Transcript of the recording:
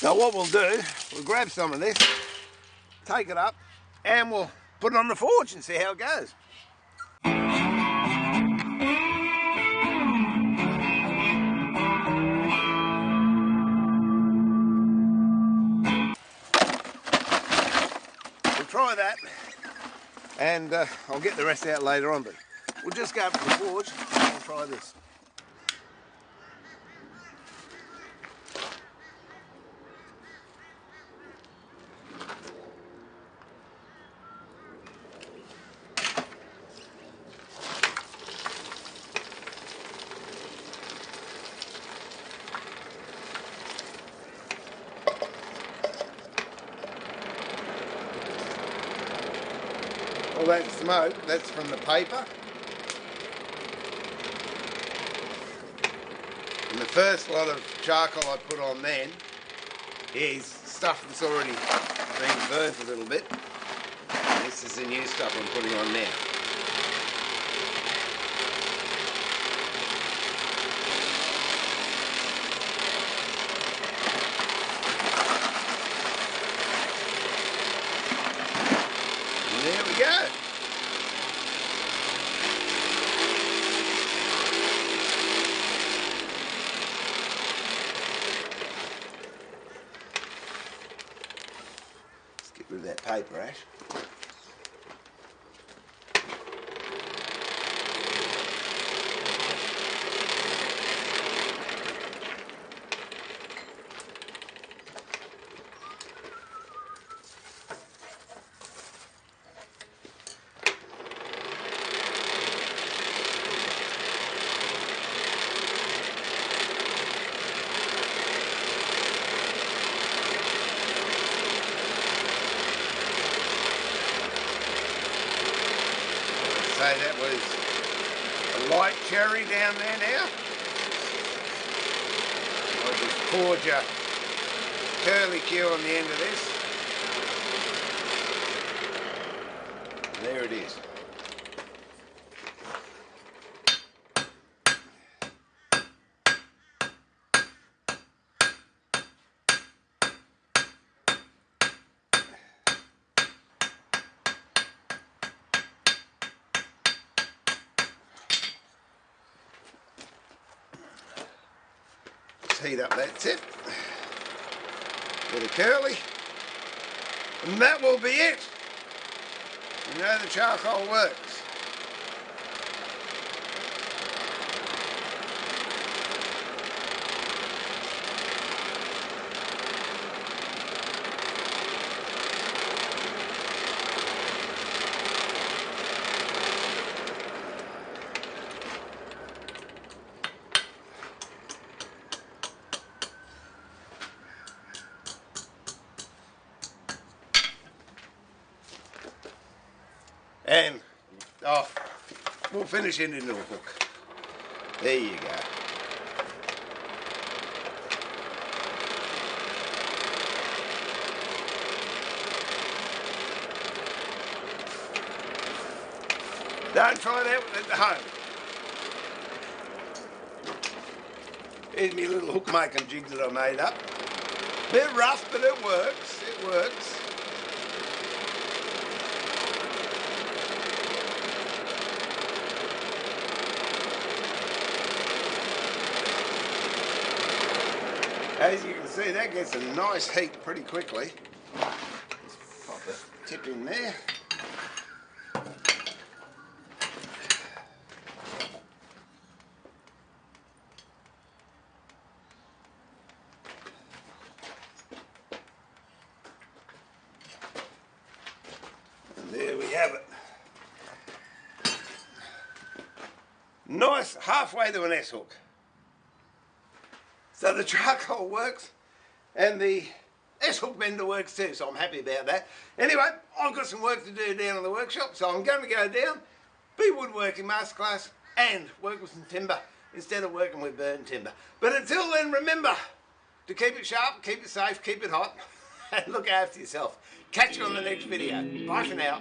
Now what we'll do, we'll grab some of this, take it up, and we'll put it on the forge and see how it goes. We'll try that, and I'll get the rest out later on, but we'll just go up to the forge and we'll try this. All that smoke, that's from the paper. And the first lot of charcoal I put on then is stuff that's already been burnt a little bit. This is the new stuff I'm putting on now. And there we go. Get rid of that paper ash. Say that was a light cherry down there now. I'll just forge a curly Q on the end of this. There it is. Heat up that tip with a curly, and that will be it. You know the charcoal works. And we'll finish it into a hook. There you go. Don't try that at home. Here's my little hook making jig that I made up. Bit rough, but it works. It works. As you can see, that gets a nice heat pretty quickly. Just pop the tip in there. And there we have it. Nice, halfway to an S-hook. So the charcoal works and the S-hook bender works too, so I'm happy about that. Anyway, I've got some work to do down in the workshop, so I'm going to go down, be woodworking masterclass and work with some timber instead of working with burnt timber. But until then, remember to keep it sharp, keep it safe, keep it hot and look after yourself. Catch you on the next video. Bye for now.